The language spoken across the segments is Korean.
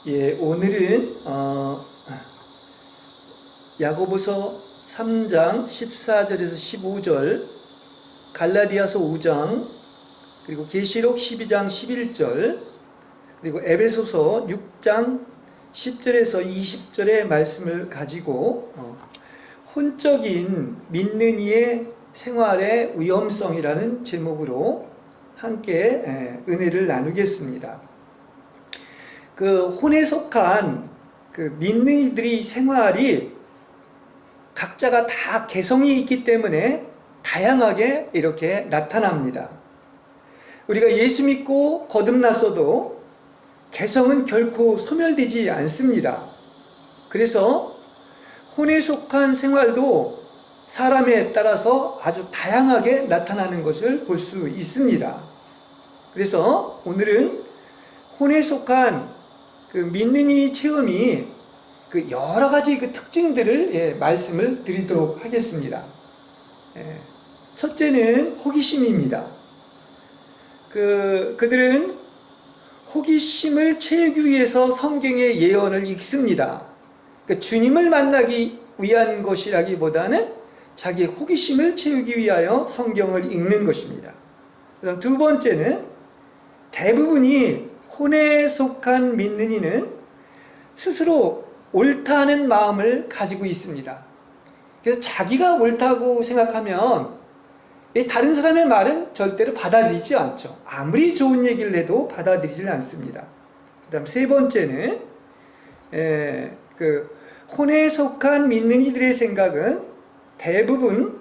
예, 오늘은 야고보서 3장 14절에서 15절, 갈라디아서 5장, 그리고 계시록 12장 11절, 그리고 에베소서 6장 10절에서 20절의 말씀을 가지고 혼적인 믿는 이의 생활의 위험성이라는 제목으로 함께 은혜를 나누겠습니다. 그 혼에 속한 그 믿는 이들의 생활이 각자가 다 개성이 있기 때문에 다양하게 이렇게 나타납니다. 우리가 예수 믿고 거듭났어도 개성은 결코 소멸되지 않습니다. 그래서 혼에 속한 생활도 사람에 따라서 아주 다양하게 나타나는 것을 볼 수 있습니다. 그래서 오늘은 혼에 속한 그 믿는 이 체험이 그 여러 가지 그 특징들을 말씀을 드리도록 하겠습니다. 첫째는 호기심입니다. 그들은 호기심을 채우기 위해서 성경의 예언을 읽습니다. 주님을 만나기 위한 것이라기보다는 자기 호기심을 채우기 위하여 성경을 읽는 것입니다. 그다음 두 번째는 대부분이 혼에 속한 믿는 이는 스스로 옳다는 마음을 가지고 있습니다. 그래서 자기가 옳다고 생각하면 다른 사람의 말은 절대로 받아들이지 않죠. 아무리 좋은 얘기를 해도 받아들이지 않습니다. 그 다음 세 번째는 그 혼에 속한 믿는 이들의 생각은 대부분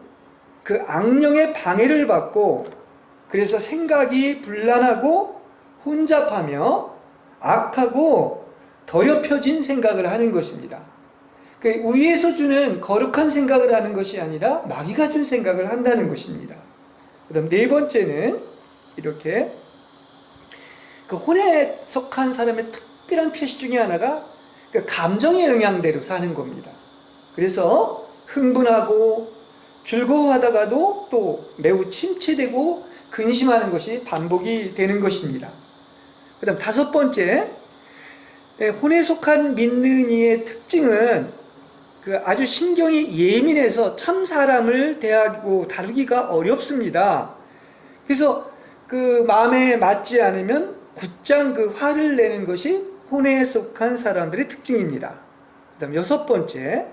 그 악령의 방해를 받고 그래서 생각이 불란하고 혼잡하며 악하고 더럽혀진 생각을 하는 것입니다. 그 위에서 주는 거룩한 생각을 하는 것이 아니라 마귀가 준 생각을 한다는 것입니다. 그 다음 네 번째는 이렇게 그 혼에 속한 사람의 특별한 표시 중에 하나가 그 감정의 영향대로 사는 겁니다. 그래서 흥분하고 즐거워하다가도 또 매우 침체되고 근심하는 것이 반복이 되는 것입니다. 그 다음 다섯 번째, 혼에 속한 믿는 이의 특징은 그 아주 신경이 예민해서 참 사람을 대하고 다루기가 어렵습니다. 그래서 그 마음에 맞지 않으면 곧장 그 화를 내는 것이 혼에 속한 사람들의 특징입니다. 그 다음 여섯 번째,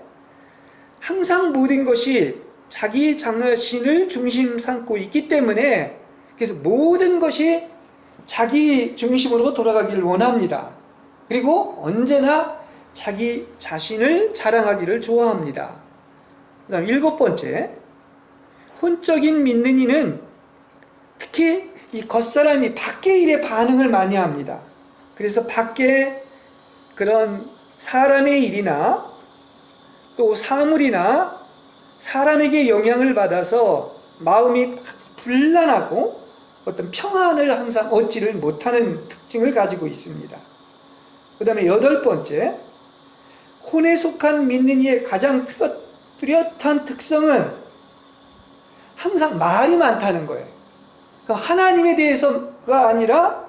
항상 모든 것이 자기 자신을 중심 삼고 있기 때문에 그래서 모든 것이 자기 중심으로 돌아가기를 원합니다. 그리고 언제나 자기 자신을 자랑하기를 좋아합니다. 그 다음 일곱 번째, 혼적인 믿는 이는 특히 이 겉사람이 밖의 일에 반응을 많이 합니다. 그래서 밖에 그런 사람의 일이나 또 사물이나 사람에게 영향을 받아서 마음이 불안하고 어떤 평안을 항상 얻지를 못하는 특징을 가지고 있습니다. 그 다음에 여덟 번째, 혼에 속한 믿는 이의 가장 뚜렷한 특성은 항상 말이 많다는 거예요. 하나님에 대해서가 아니라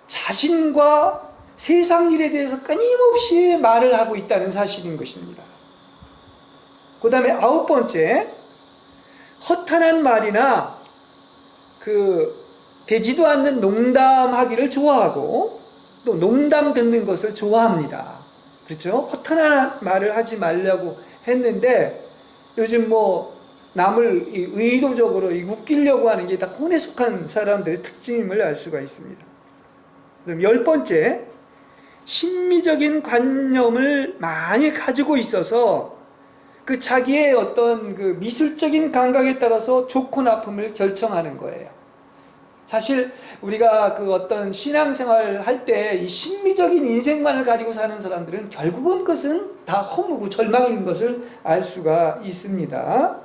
자신과 세상 일에 대해서 끊임없이 말을 하고 있다는 사실인 것입니다. 그 다음에 아홉 번째, 허탄한 말이나 되지도 않는 농담하기를 좋아하고 또 농담 듣는 것을 좋아합니다. 그렇죠? 허탄한 말을 하지 말라고 했는데 요즘 남을 의도적으로 웃기려고 하는 게 다 혼에 속한 사람들의 특징임을 알 수가 있습니다. 그럼 열 번째, 심미적인 관념을 많이 가지고 있어서 그 자기의 어떤 그 미술적인 감각에 따라서 좋고 나쁨을 결정하는 거예요. 사실 우리가 그 어떤 신앙생활을 할 때 이 심미적인 인생만을 가지고 사는 사람들은 결국은 그것은 다 허무고 절망인 것을 알 수가 있습니다.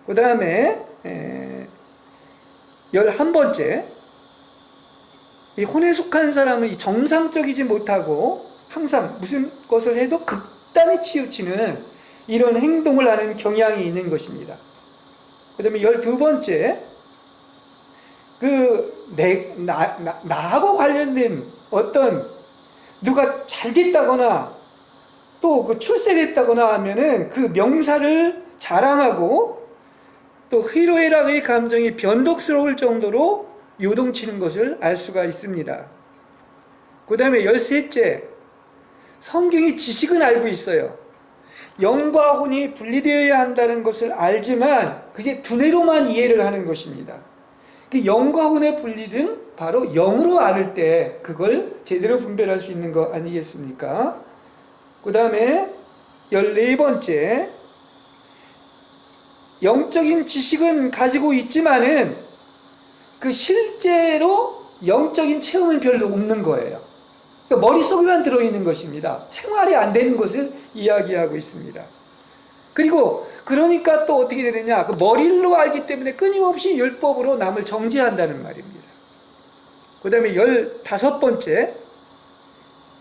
그 다음에 11번째, 이 혼에 속한 사람은 이 정상적이지 못하고 항상 무슨 것을 해도 극단에 치우치는 이런 행동을 하는 경향이 있는 것입니다. 그 다음에 12번째, 나하고 관련된 어떤 누가 잘 됐다거나 또 그 출세했다거나 하면은 그 명사를 자랑하고 또 희로애락의 감정이 변덕스러울 정도로 요동치는 것을 알 수가 있습니다. 그 다음에 13째, 성경이 지식은 알고 있어요. 영과 혼이 분리되어야 한다는 것을 알지만 그게 두뇌로만 이해를 하는 것입니다. 그 영과 혼의 분리는 바로 영으로 알을 때 그걸 제대로 분별할 수 있는 거 아니겠습니까? 그 다음에 14번째, 영적인 지식은 가지고 있지만은 그 실제로 영적인 체험은 별로 없는 거예요. 그러니까 머릿속에만 들어있는 것입니다. 생활이 안 되는 것을 이야기하고 있습니다. 그리고 그러니까 또 어떻게 되느냐, 그 머리로 알기 때문에 끊임없이 율법으로 남을 정죄한다는 말입니다. 그 다음에 15번째,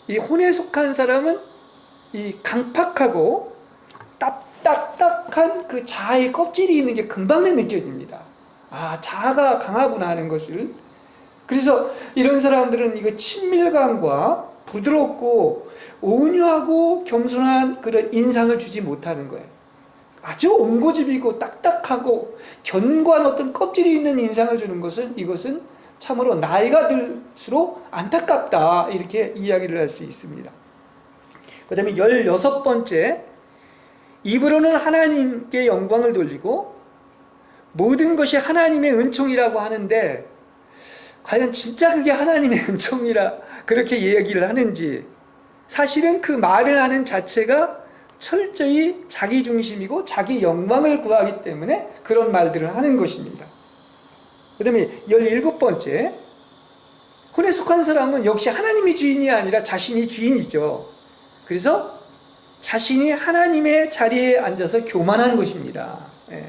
이 혼에 속한 사람은 이 강팍하고 딱딱한 그 자아의 껍질이 있는 게 금방 느껴집니다. 아, 자아가 강하구나 하는 것을. 그래서 이런 사람들은 이거 친밀감과 부드럽고 온유하고 겸손한 그런 인상을 주지 못하는 거예요. 아주 옹고집이고 딱딱하고 견고한 어떤 껍질이 있는 인상을 주는 것은, 이것은 참으로 나이가 들수록 안타깝다, 이렇게 이야기를 할 수 있습니다. 그 다음에 16번째, 입으로는 하나님께 영광을 돌리고 모든 것이 하나님의 은총이라고 하는데 과연 진짜 그게 하나님의 은총이라 그렇게 얘기를 하는지, 사실은 그 말을 하는 자체가 철저히 자기중심이고 자기 영광을 구하기 때문에 그런 말들을 하는 것입니다. 그 다음에 17번째, 혼에 속한 사람은 역시 하나님이 주인이 아니라 자신이 주인이죠. 그래서 자신이 하나님의 자리에 앉아서 교만한 것입니다. 예.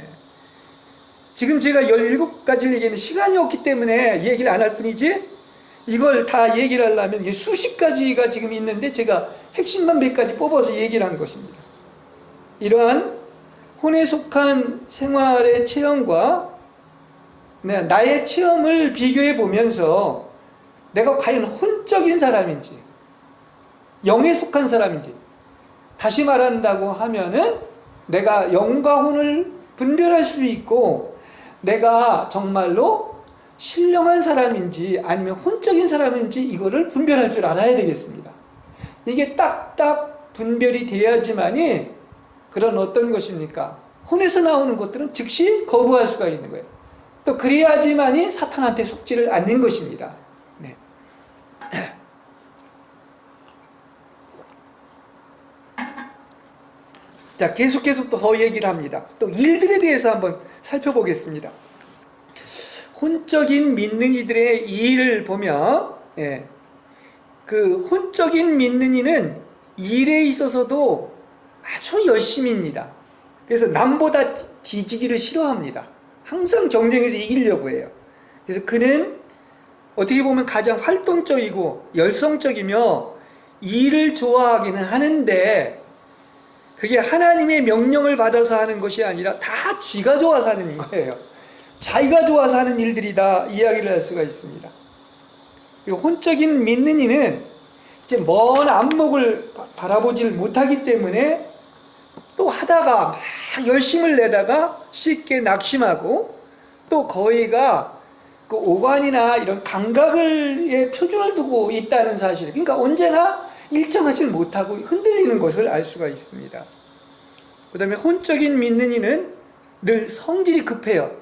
지금 제가 17가지를 얘기하면 시간이 없기 때문에 얘기를 안 할 뿐이지, 이걸 다 얘기를 하려면 수십 가지가 지금 있는데 제가 핵심만 몇 가지 뽑아서 얘기를 한 것입니다. 이러한 혼에 속한 생활의 체험과 나의 체험을 비교해 보면서 내가 과연 혼적인 사람인지 영에 속한 사람인지, 다시 말한다고 하면은 내가 영과 혼을 분별할 수 있고 내가 정말로 신령한 사람인지 아니면 혼적인 사람인지 이거를 분별할 줄 알아야 되겠습니다. 이게 딱딱 분별이 돼야지만이 그런 어떤 것입니까? 혼에서 나오는 것들은 즉시 거부할 수가 있는 거예요. 또 그래야지만이 사탄한테 속지를 않는 것입니다. 네. 자, 계속 더 얘기를 합니다. 또 일들에 대해서 한번 살펴보겠습니다. 혼적인 믿는 이들의 일을 보면, 그 혼적인 믿는 이는 일에 있어서도 아주 열심입니다. 그래서 남보다 뒤지기를 싫어합니다. 항상 경쟁에서 이기려고 해요. 그래서 그는 어떻게 보면 가장 활동적이고 열성적이며 일을 좋아하기는 하는데 그게 하나님의 명령을 받아서 하는 것이 아니라 다 지가 좋아서 하는 거예요. 자기가 좋아서 하는 일들이다, 이야기를 할 수가 있습니다. 그리고 혼적인 믿는 이는 이제 먼 안목을 바라보질 못하기 때문에 또 하다가 막 열심을 내다가 쉽게 낙심하고, 또 거의가 그 오관이나 이런 감각의 표준을 두고 있다는 사실, 그러니까 언제나 일정하지 못하고 흔들리는 것을 알 수가 있습니다. 그 다음에 혼적인 믿는 이는 늘 성질이 급해요.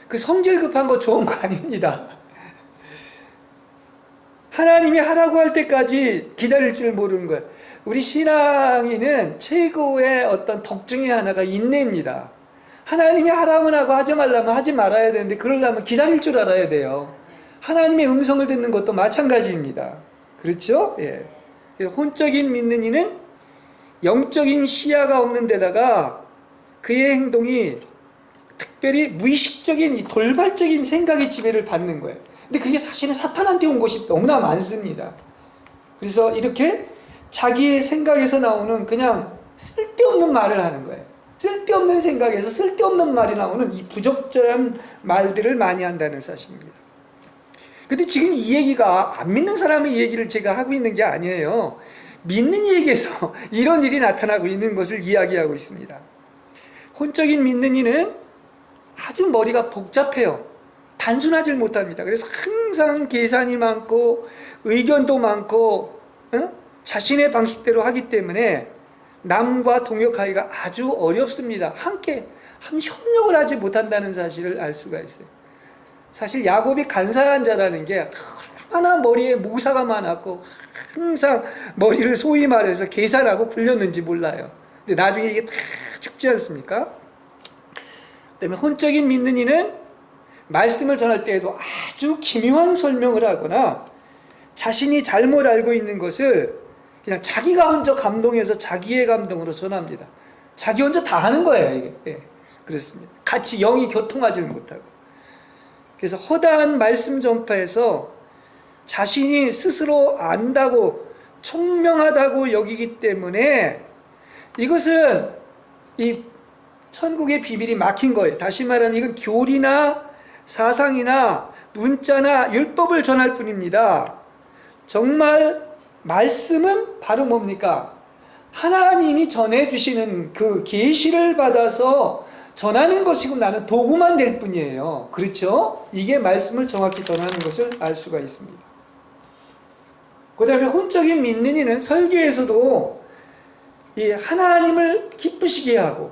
그 성질 급한 거 좋은 거 아닙니다. 하나님이 하라고 할 때까지 기다릴 줄 모르는 거예요. 우리 신앙인은 최고의 어떤 덕 중에 하나가 인내입니다. 하나님이 하라면 하고 하지 말라면 하지 말아야 되는데 그러려면 기다릴 줄 알아야 돼요. 하나님의 음성을 듣는 것도 마찬가지입니다. 그렇죠? 예. 혼적인 믿는 이는 영적인 시야가 없는 데다가 그의 행동이 특별히 무의식적인 이 돌발적인 생각의 지배를 받는 거예요. 근데 그게 사실은 사탄한테 온 것이 너무나 많습니다. 그래서 이렇게 자기의 생각에서 나오는 그냥 쓸데없는 말을 하는 거예요. 쓸데없는 생각에서 쓸데없는 말이 나오는 이 부적절한 말들을 많이 한다는 사실입니다. 근데 지금 이 얘기가 안 믿는 사람의 얘기를 제가 하고 있는 게 아니에요. 믿는 이에게서 이런 일이 나타나고 있는 것을 이야기하고 있습니다. 혼적인 믿는 이는 아주 머리가 복잡해요. 단순하지 못합니다. 그래서 항상 계산이 많고 의견도 많고 자신의 방식대로 하기 때문에 남과 동역하기가 아주 어렵습니다. 함께 협력을 하지 못한다는 사실을 알 수가 있어요. 사실 야곱이 간사한 자라는 게 얼마나 머리에 모사가 많았고 항상 머리를 소위 말해서 계산하고 굴렸는지 몰라요. 근데 나중에 이게 다 죽지 않습니까? 그다음에 혼적인 믿는 이는 말씀을 전할 때에도 아주 기묘한 설명을 하거나 자신이 잘못 알고 있는 것을 그냥 자기가 먼저 감동해서 자기의 감동으로 전합니다. 자기 혼자 다 하는 거예요, 이게. 예, 그렇습니다. 같이 영이 교통하지를 못하고. 그래서 허다한 말씀 전파에서 자신이 스스로 안다고 총명하다고 여기기 때문에 이것은 이 천국의 비밀이 막힌 거예요. 다시 말하면 이건 교리나 사상이나 문자나 율법을 전할 뿐입니다. 정말 말씀은 바로 뭡니까? 하나님이 전해주시는 그 계시를 받아서 전하는 것이고 나는 도구만 될 뿐이에요. 그렇죠? 이게 말씀을 정확히 전하는 것을 알 수가 있습니다. 그 다음에 혼적인 믿는 이는 설교에서도 이 하나님을 기쁘시게 하고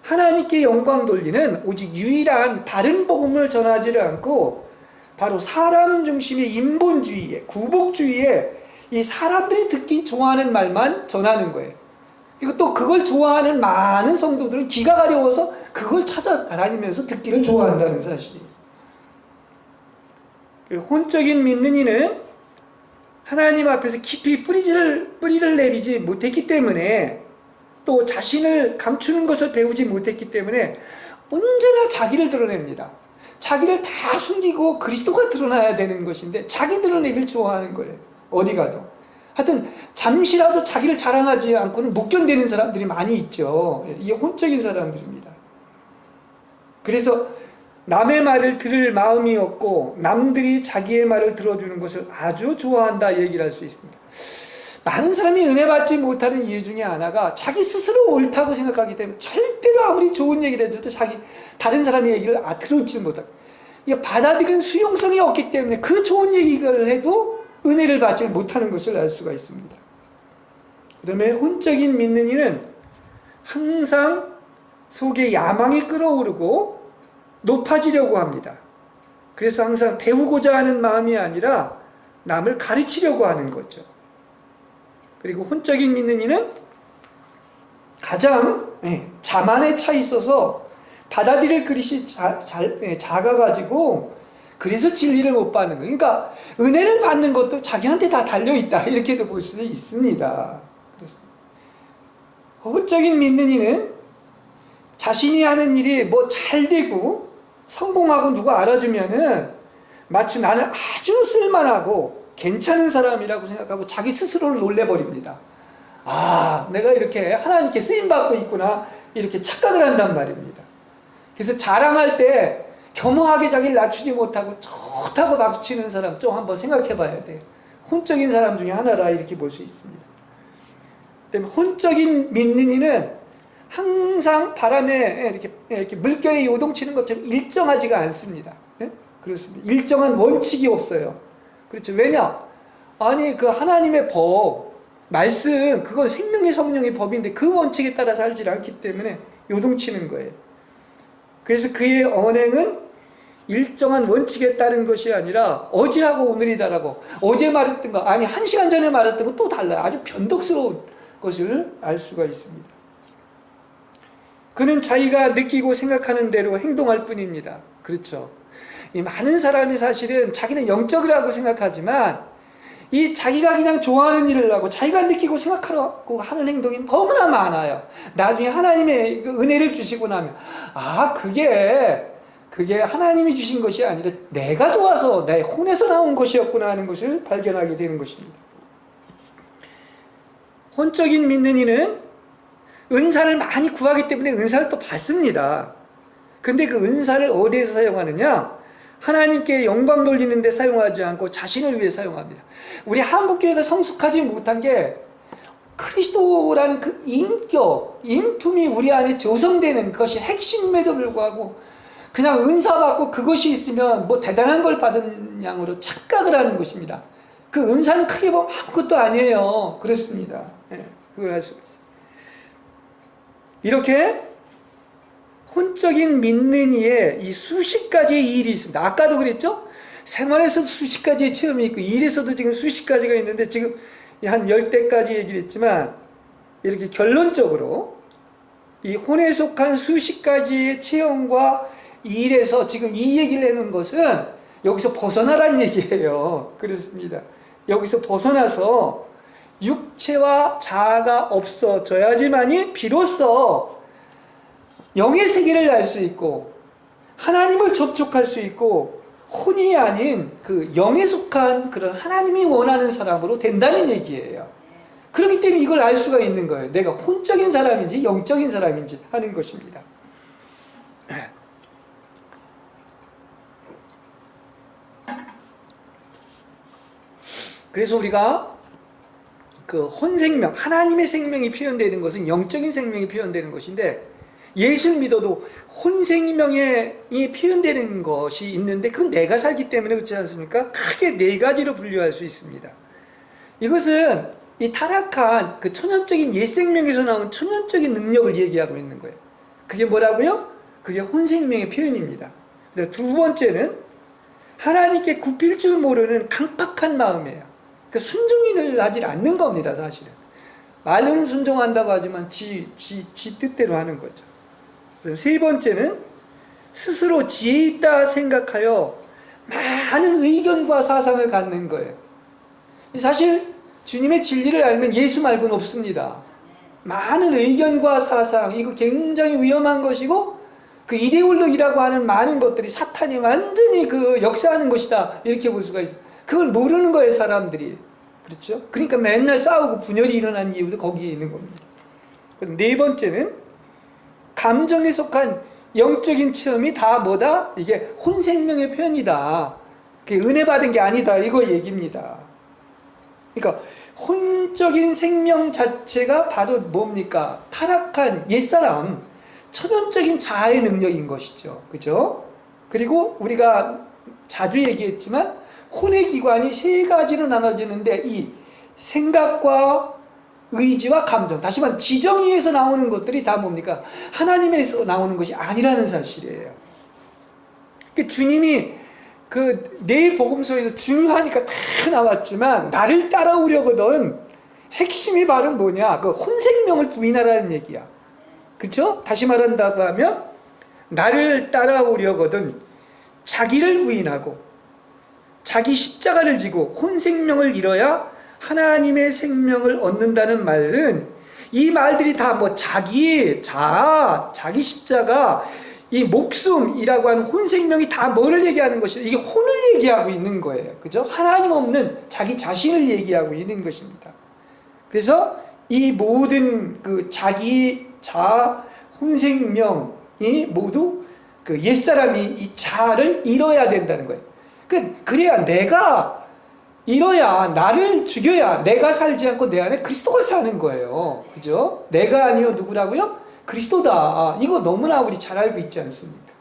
하나님께 영광 돌리는 오직 유일한 다른 복음을 전하지를 않고 바로 사람 중심의 인본주의에 구복주의에 이 사람들이 듣기 좋아하는 말만 전하는 거예요. 그리고 또 그걸 좋아하는 많은 성도들은 귀가 가려워서 그걸 찾아다니면서 듣기를 좋아한다는 사실이에요. 혼적인 믿는 이는 하나님 앞에서 깊이 뿌리를 내리지 못했기 때문에 또 자신을 감추는 것을 배우지 못했기 때문에 언제나 자기를 드러냅니다. 자기를 다 숨기고 그리스도가 드러나야 되는 것인데 자기 드러내길 좋아하는 거예요. 어디 가도. 하여튼 잠시라도 자기를 자랑하지 않고는 못 견디는 사람들이 많이 있죠. 이게 혼적인 사람들입니다. 그래서 남의 말을 들을 마음이 없고 남들이 자기의 말을 들어주는 것을 아주 좋아한다 얘기를 할 수 있습니다. 많은 사람이 은혜 받지 못하는 이유 중에 하나가 자기 스스로 옳다고 생각하기 때문에 절대로 아무리 좋은 얘기를 해줘도 다른 사람의 얘기를 들어주지 못하고 이게 받아들이는 수용성이 없기 때문에 그 좋은 얘기를 해도 은혜를 받지 못하는 것을 알 수가 있습니다. 그 다음에 혼적인 믿는 이는 항상 속에 야망이 끓어오르고 높아지려고 합니다. 그래서 항상 배우고자 하는 마음이 아니라 남을 가르치려고 하는 거죠. 그리고 혼적인 믿는 이는 가장 자만에 차 있어서 받아들일 그릇이 작아가지고 그래서 진리를 못 받는 거예요. 그러니까 은혜를 받는 것도 자기한테 다 달려있다 이렇게도 볼 수 있습니다. 혼적인 믿는 이는 자신이 하는 일이 뭐 잘 되고 성공하고 누가 알아주면은 마치 나는 아주 쓸만하고 괜찮은 사람이라고 생각하고 자기 스스로를 놀래버립니다. 아, 내가 이렇게 하나님께 쓰임받고 있구나 이렇게 착각을 한단 말입니다. 그래서 자랑할 때 겸허하게 자기를 낮추지 못하고 좋다고 박수치는 사람 좀 한번 생각해 봐야 돼요. 혼적인 사람 중에 하나라 이렇게 볼 수 있습니다. 그다음에 혼적인 믿는 이는 항상 바람에 이렇게 물결에 요동치는 것처럼 일정하지가 않습니다. 네? 그렇습니다. 일정한 원칙이 없어요. 그렇죠. 왜냐? 아니, 그 하나님의 법, 말씀, 그건 생명의 성령의 법인데 그 원칙에 따라 살지 않기 때문에 요동치는 거예요. 그래서 그의 언행은 일정한 원칙에 따른 것이 아니라 어제하고 오늘이다라고 어제 말했던 거, 아니, 1시간 전에 말했던 거 또 달라요. 아주 변덕스러운 것을 알 수가 있습니다. 그는 자기가 느끼고 생각하는 대로 행동할 뿐입니다. 그렇죠. 이 많은 사람이 사실은 자기는 영적이라고 생각하지만 이 자기가 그냥 좋아하는 일을 하고 자기가 느끼고 생각하고 하는 행동이 너무나 많아요. 나중에 하나님의 은혜를 주시고 나면 그게 하나님이 주신 것이 아니라 내가 좋아서 내 혼에서 나온 것이었구나 하는 것을 발견하게 되는 것입니다. 혼적인 믿는 이는 은사를 많이 구하기 때문에 은사를 또 받습니다. 근데 그 은사를 어디에서 사용하느냐? 하나님께 영광 돌리는 데 사용하지 않고 자신을 위해 사용합니다. 우리 한국교회가 성숙하지 못한 게 그리스도라는 그 인격, 인품이 우리 안에 조성되는 것이 핵심에도 불구하고 그냥 은사 받고 그것이 있으면 뭐 대단한 걸 받은 양으로 착각을 하는 것입니다. 그 은사는 크게 보면 아무것도 아니에요. 그렇습니다. 네, 그걸 알 수가 있어요. 이렇게 혼적인 믿는 이에 이 수십 가지의 일이 있습니다. 아까도 그랬죠? 생활에서도 수십 가지의 체험이 있고 일에서도 지금 수십 가지가 있는데 지금 한 10대까지 얘기를 했지만 이렇게 결론적으로 이 혼에 속한 수십 가지의 체험과 일에서 지금 이 얘기를 해놓은 것은 여기서 벗어나란 얘기예요. 그렇습니다. 여기서 벗어나서 육체와 자아가 없어져야지만이 비로소 영의 세계를 알 수 있고 하나님을 접촉할 수 있고 혼이 아닌 그 영에 속한 그런 하나님이 원하는 사람으로 된다는 얘기예요. 그렇기 때문에 이걸 알 수가 있는 거예요. 내가 혼적인 사람인지 영적인 사람인지 하는 것입니다. 그래서 우리가 그 혼생명, 하나님의 생명이 표현되는 것은 영적인 생명이 표현되는 것인데 예수를 믿어도 혼생명이 표현되는 것이 있는데 그건 내가 살기 때문에 그렇지 않습니까? 크게 네 가지로 분류할 수 있습니다. 이것은 이 타락한 그 천연적인 옛 생명에서 나온 천연적인 능력을 얘기하고 있는 거예요. 그게 뭐라고요? 그게 혼생명의 표현입니다. 두 번째는 하나님께 굽힐 줄 모르는 강팍한 마음이에요. 그 순종을 하지 않는 겁니다, 사실은. 말로는 순종한다고 하지만 지 뜻대로 하는 거죠. 그럼 세 번째는 스스로 지혜 있다 생각하여 많은 의견과 사상을 갖는 거예요. 사실 주님의 진리를 알면 예수 말고는 없습니다. 많은 의견과 사상, 이거 굉장히 위험한 것이고 그 이데올로기라고 하는 많은 것들이 사탄이 완전히 그 역사하는 것이다 이렇게 볼 수가 있어요. 그걸 모르는 거예요, 사람들이. 그렇죠? 그러니까 맨날 싸우고 분열이 일어난 이유도 거기에 있는 겁니다. 네 번째는 감정에 속한 영적인 체험이 다 뭐다? 이게 혼생명의 표현이다. 그게 은혜 받은 게 아니다. 이거 얘기입니다. 그러니까 혼적인 생명 자체가 바로 뭡니까? 타락한 옛사람, 천연적인 자아의 능력인 것이죠. 그죠? 그리고 우리가 자주 얘기했지만 혼의 기관이 세 가지로 나눠지는데 이 생각과 의지와 감정, 다시 말해 지정의에서 나오는 것들이 다 뭡니까? 하나님에서 나오는 것이 아니라는 사실이에요. 주님이 그 내일 복음서에서 중요하니까 다 나왔지만 나를 따라오려거든 핵심이 바로 뭐냐? 그 혼생명을 부인하라는 얘기야. 그렇죠? 다시 말한다고 하면 나를 따라오려거든 자기를 부인하고 자기 십자가를 지고 혼생명을 잃어야 하나님의 생명을 얻는다는 말은 이 말들이 다 뭐 자기 자아, 자기 십자가, 이 목숨이라고 하는 혼생명이 다 뭐를 얘기하는 것이죠? 이게 혼을 얘기하고 있는 거예요. 그죠? 하나님 없는 자기 자신을 얘기하고 있는 것입니다. 그래서 이 모든 그 자기 자아, 혼생명이 모두 그 옛사람이 이 자아를 잃어야 된다는 거예요. 그래야 내가 잃어야 나를 죽여야 내가 살지 않고 내 안에 그리스도가 사는 거예요. 그죠? 내가 아니요 누구라고요? 그리스도다. 이거 너무나 우리 잘 알고 있지 않습니까?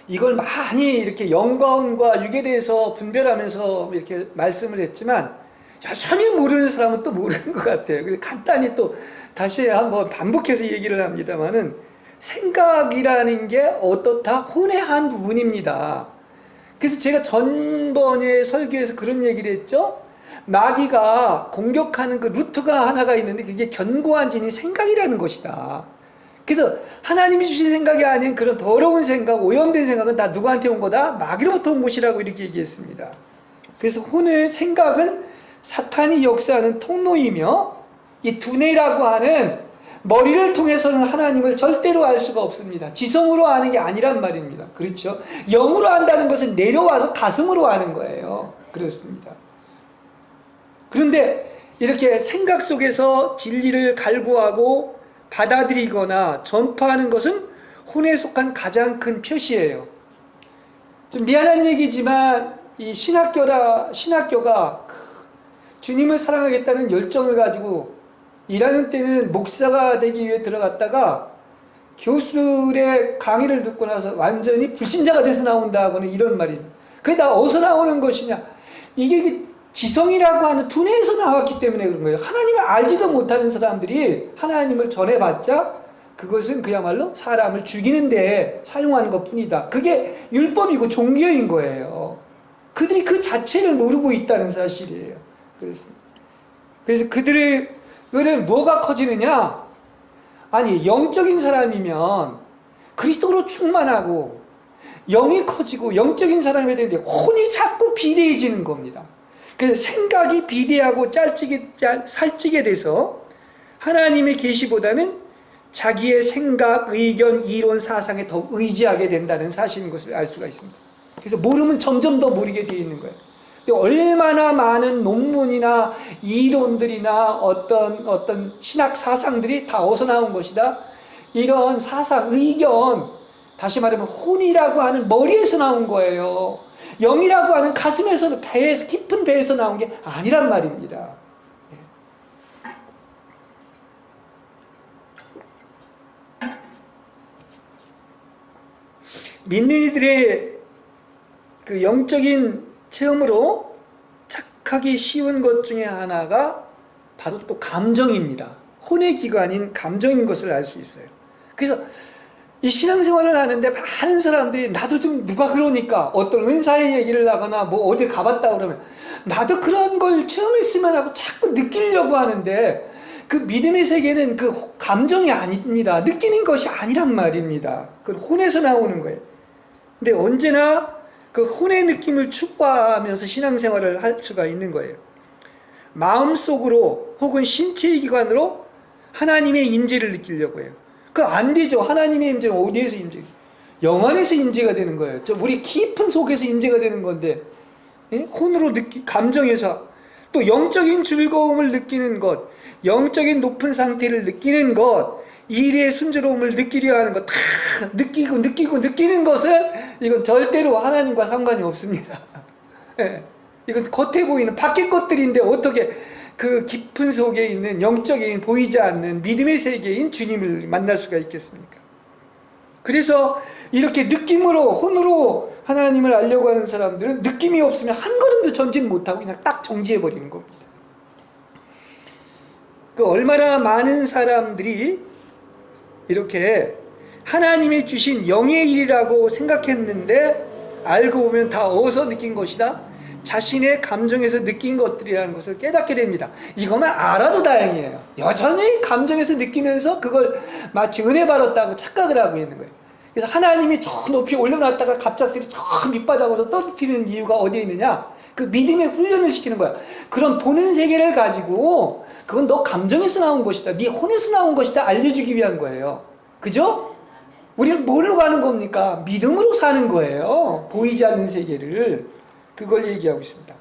이걸 많이 이렇게 영광과 육에 대해서 분별하면서 이렇게 말씀을 했지만 여전히 모르는 사람은 또 모르는 것 같아요. 그래서 간단히 또 다시 한번 반복해서 얘기를 합니다만은 생각이라는 게 어떻다? 혼의 한 부분입니다. 그래서 제가 전번에 설교에서 그런 얘기를 했죠. 마귀가 공격하는 그 루트가 하나가 있는데 그게 견고한 진이 생각이라는 것이다. 그래서 하나님이 주신 생각이 아닌 그런 더러운 생각, 오염된 생각은 다 누구한테 온 거다? 마귀로부터 온 것이라고 이렇게 얘기했습니다. 그래서 혼의 생각은 사탄이 역사하는 통로이며 이 두뇌라고 하는 머리를 통해서는 하나님을 절대로 알 수가 없습니다. 지성으로 아는 게 아니란 말입니다. 그렇죠? 영으로 안다는 것은 내려와서 가슴으로 아는 거예요. 그렇습니다. 그런데 이렇게 생각 속에서 진리를 갈구하고 받아들이거나 전파하는 것은 혼에 속한 가장 큰 표시예요. 좀 미안한 얘기지만 이 신학교가 주님을 사랑하겠다는 열정을 가지고 1학년 때는 목사가 되기 위해 들어갔다가 교수들의 강의를 듣고 나서 완전히 불신자가 돼서 나온다고는 이런 말입니다. 그게 다 어디서 나오는 것이냐? 이게 지성이라고 하는 두뇌에서 나왔기 때문에 그런 거예요. 하나님을 알지도 못하는 사람들이 하나님을 전해봤자 그것은 그야말로 사람을 죽이는 데 사용하는 것 뿐이다. 그게 율법이고 종교인 거예요. 그들이 그 자체를 모르고 있다는 사실이에요. 그래서 그들의 뭐가 커지느냐? 아니, 영적인 사람이면 그리스도로 충만하고 영이 커지고 영적인 사람이 되는데 혼이 자꾸 비대해지는 겁니다. 그래서 생각이 비대하고 살찌게 돼서 하나님의 계시보다는 자기의 생각, 의견, 이론, 사상에 더 의지하게 된다는 사실인 것을 알 수가 있습니다. 그래서 모르면 점점 더 모르게 되어 있는 거예요. 근데 얼마나 많은 논문이나 이론들이나 어떤 신학 사상들이 다 어디서 나온 것이다? 이런 사상, 의견, 다시 말하면 혼이라고 하는 머리에서 나온 거예요. 영이라고 하는 가슴에서, 배에서, 깊은 배에서 나온 게 아니란 말입니다. 믿는 이들의 그 영적인 체험으로 착하기 쉬운 것 중에 하나가 바로 또 감정입니다. 혼의 기관인 감정인 것을 알 수 있어요. 그래서 이 신앙생활을 하는데 많은 사람들이 나도 좀 누가 그러니까 어떤 은사의 얘기를 하거나 뭐 어딜 가봤다 그러면 나도 그런 걸 체험했으면 하고 자꾸 느끼려고 하는데 그 믿음의 세계는 그 감정이 아닙니다. 느끼는 것이 아니란 말입니다. 그 혼에서 나오는 거예요. 근데 언제나 그 혼의 느낌을 추구하면서 신앙생활을 할 수가 있는 거예요. 마음속으로 혹은 신체의 기관으로 하나님의 임재를 느끼려고 해요. 그거 안 되죠. 하나님의 임재는 어디에서 임재? 영 안에서 임재가 되는 거예요. 우리 깊은 속에서 임재가 되는 건데 혼으로 감정에서 또 영적인 즐거움을 느끼는 것, 영적인 높은 상태를 느끼는 것, 일의 순조로움을 느끼려 하는 것 다 느끼는 것은 이건 절대로 하나님과 상관이 없습니다. 이건 겉에 보이는 밖의 것들인데 어떻게 그 깊은 속에 있는 영적인 보이지 않는 믿음의 세계인 주님을 만날 수가 있겠습니까? 그래서 이렇게 느낌으로 혼으로 하나님을 알려고 하는 사람들은 느낌이 없으면 한 걸음도 전진 못하고 그냥 딱 정지해버리는 겁니다. 그 얼마나 많은 사람들이 이렇게 하나님이 주신 영의 일이라고 생각했는데 알고 보면 다 어디서 느낀 것이다? 자신의 감정에서 느낀 것들이라는 것을 깨닫게 됩니다. 이것만 알아도 다행이에요. 여전히 감정에서 느끼면서 그걸 마치 은혜 받았다고 착각을 하고 있는 거예요. 그래서 하나님이 저 높이 올려놨다가 갑작스레 저 밑바닥으로 떨어뜨리는 이유가 어디에 있느냐? 그 믿음의 훈련을 시키는 거야. 그런 보는 세계를 가지고 그건 너 감정에서 나온 것이다. 네 혼에서 나온 것이다. 알려주기 위한 거예요. 그죠? 우리는 뭘로 가는 겁니까? 믿음으로 사는 거예요. 보이지 않는 세계를. 그걸 얘기하고 있습니다.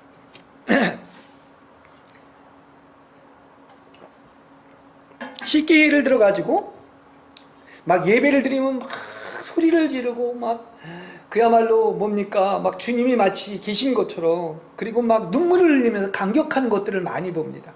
쉽게 예를 들어가지고 막 예배를 드리면 막 소리를 지르고 막 그야말로 뭡니까? 막 주님이 마치 계신 것처럼 그리고 막 눈물을 흘리면서 감격하는 것들을 많이 봅니다.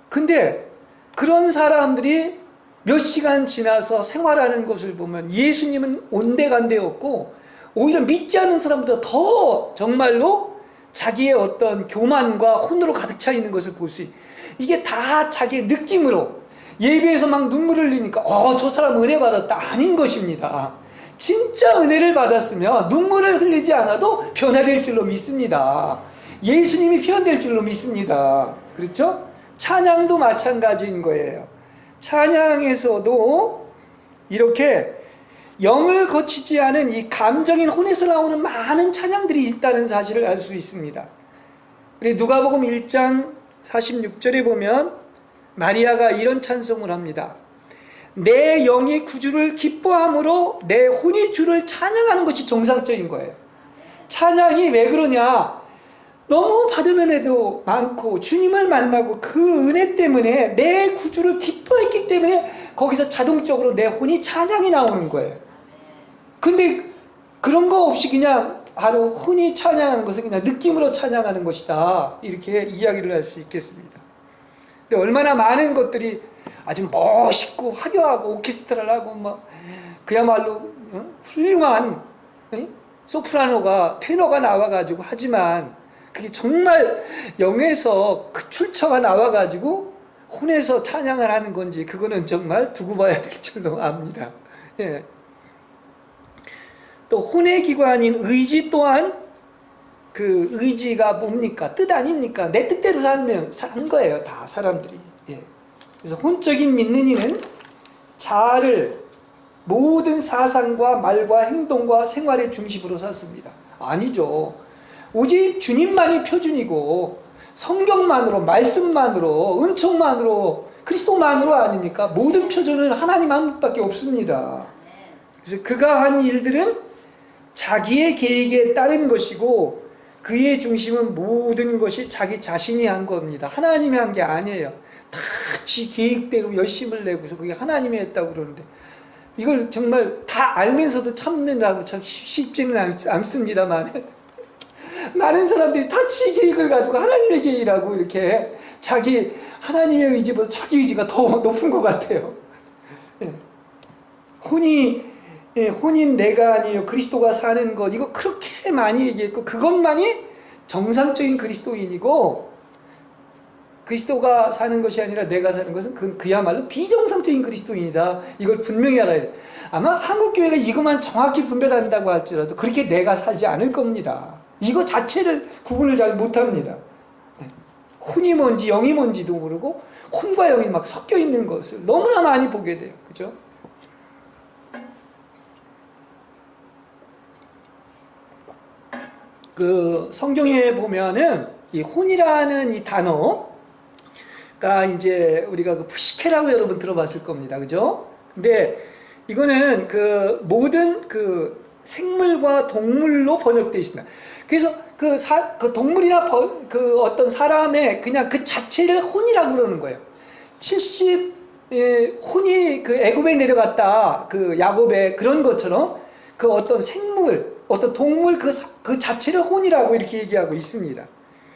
근데 그런 사람들이 몇 시간 지나서 생활하는 것을 보면 예수님은 온데간데 없고 오히려 믿지 않는 사람보다 더 정말로 자기의 어떤 교만과 혼으로 가득 차 있는 것을 볼 수 있어요. 이게 다 자기의 느낌으로 예배에서 막 눈물을 흘리니까 저 사람 은혜 받았다 아닌 것입니다. 진짜 은혜를 받았으면 눈물을 흘리지 않아도 변화될 줄로 믿습니다. 예수님이 표현될 줄로 믿습니다. 그렇죠? 찬양도 마찬가지인 거예요. 찬양에서도 이렇게 영을 거치지 않은 이 감정인 혼에서 나오는 많은 찬양들이 있다는 사실을 알 수 있습니다. 우리 누가복음 1장 46절에 보면 마리아가 이런 찬송을 합니다. 내 영이 구주를 기뻐함으로 내 혼이 주를 찬양하는 것이 정상적인 거예요. 찬양이 왜 그러냐? 너무 받으면 해도 많고 주님을 만나고 그 은혜 때문에 내 구주를 기뻐했기 때문에 거기서 자동적으로 내 혼이 찬양이 나오는 거예요. 근데 그런 거 없이 그냥 바로 혼이 찬양하는 것은 그냥 느낌으로 찬양하는 것이다, 이렇게 이야기를 할 수 있겠습니다. 근데 얼마나 많은 것들이 아주 멋있고 화려하고 오케스트라를 하고 막 그야말로 훌륭한 소프라노가 테너가 나와가지고 하지만 그게 정말 영에서 그 출처가 나와가지고 혼에서 찬양을 하는 건지 그거는 정말 두고 봐야 될 줄로 압니다. 예. 또 혼의 기관인 의지 또한 그 의지가 뭡니까? 뜻 아닙니까? 내 뜻대로 살면 사는 거예요, 다 사람들이. 예. 그래서 혼적인 믿는 이는 자아를 모든 사상과 말과 행동과 생활의 중심으로 삼습니다. 아니죠. 오직 주님만이 표준이고 성경만으로, 말씀만으로, 은총만으로, 그리스도만으로 아닙니까? 모든 표준은 하나님 한 분밖에 없습니다. 그래서 그가 한 일들은 자기의 계획에 따른 것이고 그의 중심은 모든 것이 자기 자신이 한 겁니다. 하나님이 한 게 아니에요. 다 지 계획대로 열심을 내고서 그게 하나님이 했다고 그러는데 이걸 정말 다 알면서도 참는다고 참 쉽지는 않습니다만 많은 사람들이 다 지 계획을 가지고 하나님의 계획이라고 이렇게 자기 하나님의 의지보다 자기 의지가 더 높은 것 같아요. 예. 혼인 내가 아니요 그리스도가 사는 것, 이거 그렇게 많이 얘기했고 그것만이 정상적인 그리스도인이고 그리스도가 사는 것이 아니라 내가 사는 것은 그야말로 비정상적인 그리스도인이다. 이걸 분명히 알아야 돼요. 아마 한국교회가 이것만 정확히 분별한다고 할지라도 그렇게 내가 살지 않을 겁니다. 이거 자체를 구분을 잘 못합니다. 혼이 뭔지 영이 뭔지도 모르고 혼과 영이 막 섞여 있는 것을 너무나 많이 보게 돼요. 그죠? 그 성경에 보면은 이 혼이라는 이 단어가 이제 우리가 그 푸시케라고 여러분 들어봤을 겁니다. 그죠? 근데 이거는 그 모든 그 생물과 동물로 번역되어 있습니다. 그래서 그 동물이나 그 어떤 사람의 그냥 그 자체를 혼이라고 그러는 거예요. 혼이 그 애굽에 내려갔다. 그 야곱의 그런 것처럼 그 어떤 생물, 어떤 동물 그 자체를 혼이라고 이렇게 얘기하고 있습니다.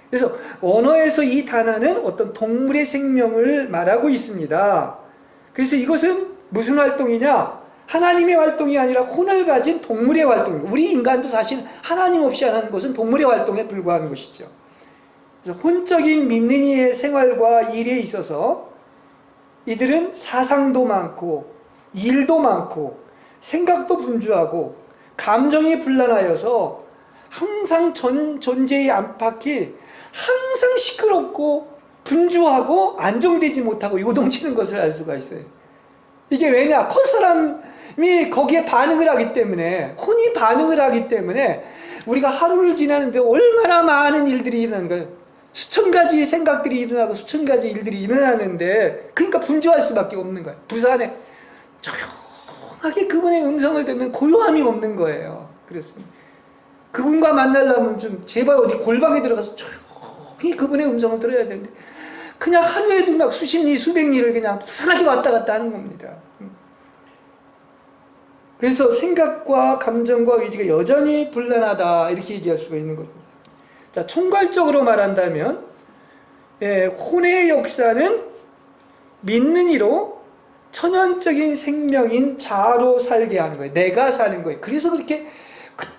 그래서 언어에서 이 단어는 어떤 동물의 생명을 말하고 있습니다. 그래서 이것은 무슨 활동이냐? 하나님의 활동이 아니라 혼을 가진 동물의 활동입니다. 우리 인간도 사실 하나님 없이 하는 것은 동물의 활동에 불과한 것이죠. 그래서 혼적인 믿는 이의 생활과 일에 있어서 이들은 사상도 많고 일도 많고 생각도 분주하고 감정이 불란하여서 항상 존재의 안팎이 항상 시끄럽고 분주하고 안정되지 못하고 요동치는 것을 알 수가 있어요. 이게 왜냐? 컷사람이 거기에 반응을 하기 때문에, 혼이 반응을 하기 때문에 우리가 하루를 지나는데 얼마나 많은 일들이 일어나는 거예요. 수천 가지 생각들이 일어나고 수천 가지 일들이 일어나는데, 그러니까 분주할 수밖에 없는 거예요. 부산에 조용하게 그분의 음성을 듣는 고요함이 없는 거예요. 그렇습니다. 그분과 만나려면 좀 제발 어디 골방에 들어가서 조용히 그분의 음성을 들어야 되는데 그냥 하루에도 막 수십 리 수백 리를 그냥 부산하게 왔다 갔다 하는 겁니다. 그래서 생각과 감정과 의지가 여전히 불란하다, 이렇게 얘기할 수가 있는 겁니다. 자, 총괄적으로 말한다면 혼의 역사는 믿는 이로 천연적인 생명인 자아로 살게 하는 거예요. 내가 사는 거예요. 그래서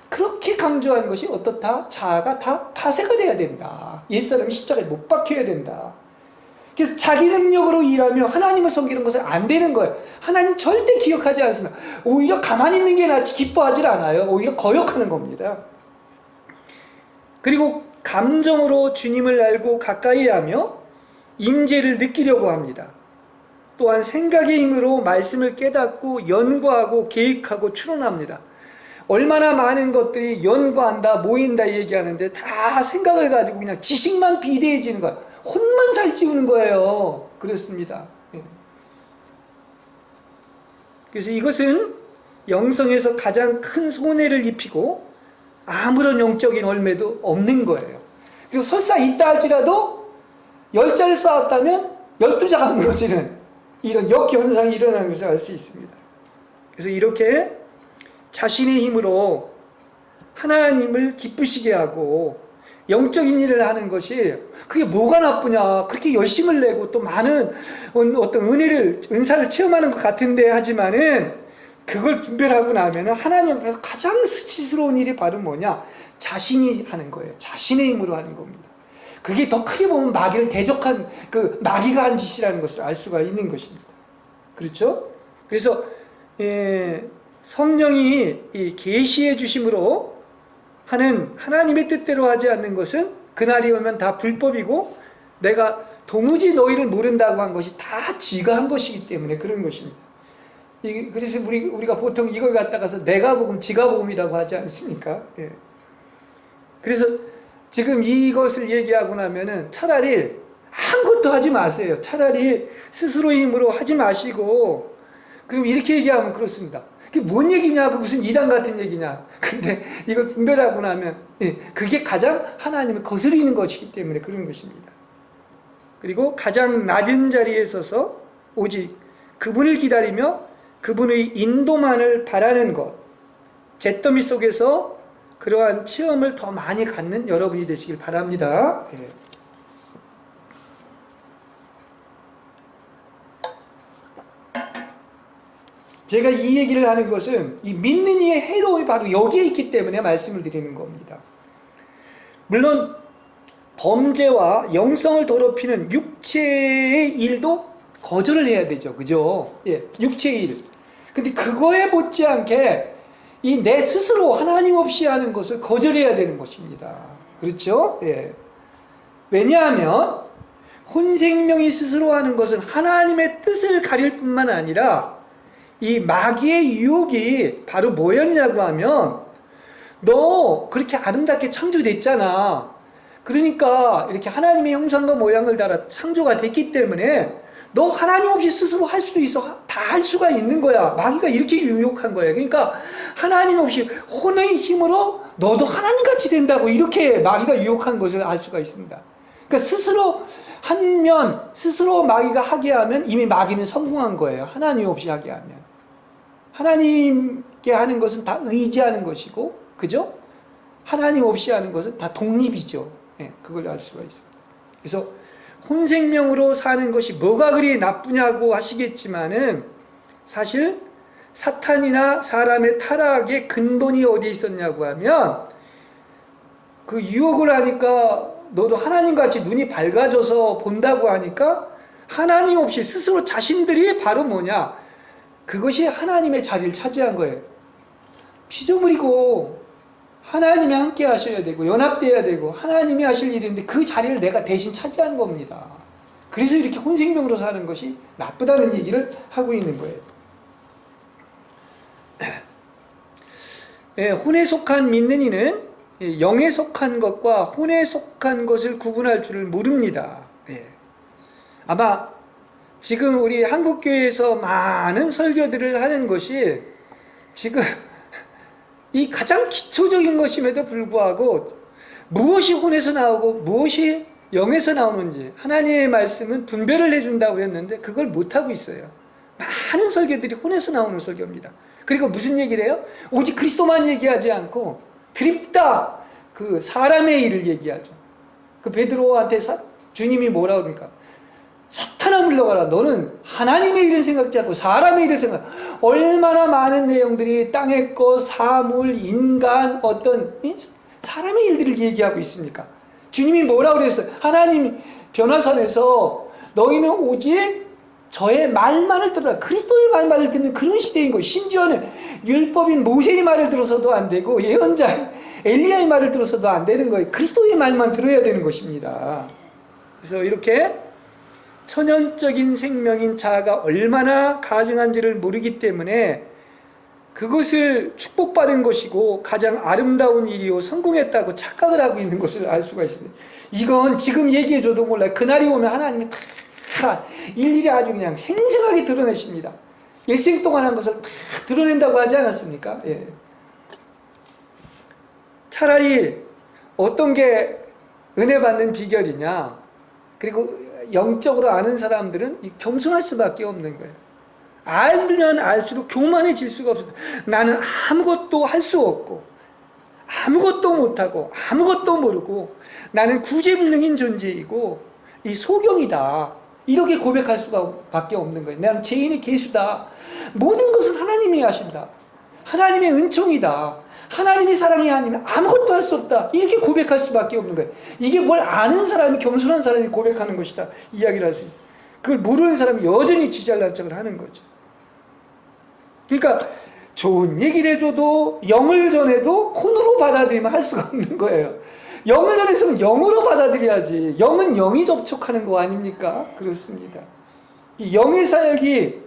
그렇게 강조한 것이 어떻다? 자아가 다 파쇄가 돼야 된다. 옛사람이 십자가에 못 박혀야 된다. 그래서 자기 능력으로 일하며 하나님을 섬기는 것은 안 되는 거예요. 하나님 절대 기억하지 않습니다. 오히려 가만히 있는 게 낫지 기뻐하지 않아요. 오히려 거역하는 겁니다. 그리고 감정으로 주님을 알고 가까이 하며 임재를 느끼려고 합니다. 또한 생각의 힘으로 말씀을 깨닫고 연구하고 계획하고 추론합니다. 얼마나 많은 것들이 연구한다, 모인다 얘기하는데 다 생각을 가지고 그냥 지식만 비대해지는 거예요. 혼만 살찌우는 거예요. 그렇습니다. 그래서 이것은 영성에서 가장 큰 손해를 입히고 아무런 영적인 열매도 없는 거예요. 그리고 설사 있다 할지라도 10자를 쌓았다면 12자가 무너지는 이런 역현상이 일어나는 것을 알 수 있습니다. 그래서 이렇게 자신의 힘으로 하나님을 기쁘시게 하고 영적인 일을 하는 것이 그게 뭐가 나쁘냐, 그렇게 열심을 내고 또 많은 어떤 은사를 체험하는 것 같은데 하지만은 그걸 분별하고 나면은 하나님 앞에서 가장 수치스러운 일이 바로 뭐냐, 자신이 하는 거예요. 자신의 힘으로 하는 겁니다. 그게 더 크게 보면 마귀를 대적한 그 마귀가 한 짓이라는 것을 알 수가 있는 것입니다. 그렇죠? 그래서 성령이 이 계시해 주심으로 하는 하나님의 뜻대로 하지 않는 것은 그날이 오면 다 불법이고 내가 도무지 너희를 모른다고 한 것이 다 지가 한 것이기 때문에 그런 것입니다. 그래서 우리가 보통 이걸 갖다가서 내가 복음, 지가 복음이라고 하지 않습니까? 예. 그래서 지금 이것을 얘기하고 나면은 차라리 아무것도 하지 마세요. 차라리 스스로의 힘으로 하지 마시고, 그럼 이렇게 얘기하면 그렇습니다. 그게 뭔 얘기냐? 그 무슨 이단 같은 얘기냐? 근데 이걸 분별하고 나면 그게 가장 하나님을 거스리는 것이기 때문에 그런 것입니다. 그리고 가장 낮은 자리에 서서 오직 그분을 기다리며 그분의 인도만을 바라는 것, 잿더미 속에서 그러한 체험을 더 많이 갖는 여러분이 되시길 바랍니다. 제가 이 얘기를 하는 것은 이 믿는 이의 해로움이 바로 여기에 있기 때문에 말씀을 드리는 겁니다. 물론 범죄와 영성을 더럽히는 육체의 일도 거절을 해야 되죠. 그죠? 예, 육체의 일. 근데 그거에 못지않게 이 내 스스로 하나님 없이 하는 것을 거절해야 되는 것입니다. 그렇죠? 예. 왜냐하면 혼생명이 스스로 하는 것은 하나님의 뜻을 가릴 뿐만 아니라 이 마귀의 유혹이 바로 뭐였냐고 하면 너 그렇게 아름답게 창조됐잖아. 그러니까 이렇게 하나님의 형상과 모양을 따라 창조가 됐기 때문에 너 하나님 없이 스스로 할 수도 있어. 다 할 수가 있는 거야. 마귀가 이렇게 유혹한 거예요. 그러니까 하나님 없이 혼의 힘으로 너도 하나님같이 된다고 이렇게 마귀가 유혹한 것을 알 수가 있습니다. 그러니까 스스로 하면, 스스로 마귀가 하게 하면 이미 마귀는 성공한 거예요. 하나님 없이 하게 하면. 하나님께 하는 것은 다 의지하는 것이고, 그죠? 하나님 없이 하는 것은 다 독립이죠. 예, 그걸 알 수가 있습니다. 그래서 혼생명으로 사는 것이 뭐가 그리 나쁘냐고 하시겠지만은 사실 사탄이나 사람의 타락의 근본이 어디에 있었냐고 하면 그 유혹을 하니까 너도 하나님같이 눈이 밝아져서 본다고 하니까 하나님 없이 스스로 자신들이 바로 뭐냐, 그것이 하나님의 자리를 차지한 거예요. 피조물이고 하나님이 함께 하셔야 되고 연합되어야 되고 하나님이 하실 일인데 그 자리를 내가 대신 차지한 겁니다. 그래서 이렇게 혼생명으로 사는 것이 나쁘다는 얘기를 하고 있는 거예요. 혼에 속한 믿는 이는 영에 속한 것과 혼에 속한 것을 구분할 줄을 모릅니다. 아마 지금 우리 한국교회에서 많은 설교들을 하는 것이 지금 이 가장 기초적인 것임에도 불구하고 무엇이 혼에서 나오고 무엇이 영에서 나오는지 하나님의 말씀은 분별을 해준다고 했는데 그걸 못하고 있어요. 많은 설교들이 혼에서 나오는 설교입니다. 그리고 무슨 얘기를 해요? 오직 그리스도만 얘기하지 않고 드립다 그 사람의 일을 얘기하죠. 그 베드로한테 주님이 뭐라고 그럽니까? 사탄아 물러가라. 너는 하나님의 일을 생각지 않고 사람의 일을 생각. 얼마나 많은 내용들이 땅의 것, 사물, 인간, 어떤 사람의 일들을 얘기하고 있습니까? 주님이 뭐라고 그랬어요? 하나님 변화산에서 너희는 오직 저의 말만을 들어라. 그리스도의 말만을 듣는 그런 시대인 거예요. 심지어는 율법인 모세의 말을 들어서도 안 되고 예언자 엘리야의 말을 들어서도 안 되는 거예요. 그리스도의 말만 들어야 되는 것입니다. 그래서 이렇게 천연적인 생명인 자아가 얼마나 가증한지를 모르기 때문에 그것을 축복받은 것이고 가장 아름다운 일이요 성공했다고 착각을 하고 있는 것을 알 수가 있습니다. 이건 지금 얘기해줘도 몰라요. 그날이 오면 하나님이 다 일일이 아주 그냥 생생하게 드러내십니다. 일생 동안 한 것을 다 드러낸다고 하지 않았습니까? 예. 차라리 어떤 게 은혜 받는 비결이냐? 그리고 영적으로 아는 사람들은 겸손할 수밖에 없는 거예요. 알면 알수록 교만해질 수가 없어요. 나는 아무것도 할 수 없고 아무것도 못하고 아무것도 모르고 나는 구제불능인 존재이고 이 소경이다. 이렇게 고백할 수밖에 없는 거예요. 나는 죄인의 개수다. 모든 것은 하나님이 하신다. 하나님의 은총이다. 하나님의 사랑이 아니면 아무것도 할 수 없다. 이렇게 고백할 수밖에 없는 거예요. 이게 뭘 아는 사람이, 겸손한 사람이 고백하는 것이다. 이야기를 할 수 있어요. 그걸 모르는 사람이 여전히 지잘난 척을 하는 거죠. 그러니까 좋은 얘기를 해줘도 영을 전해도 혼으로 받아들이면 할 수가 없는 거예요. 영을 전했으면 영으로 받아들여야지. 영은 영이 접촉하는 거 아닙니까? 그렇습니다. 이 영의 사역이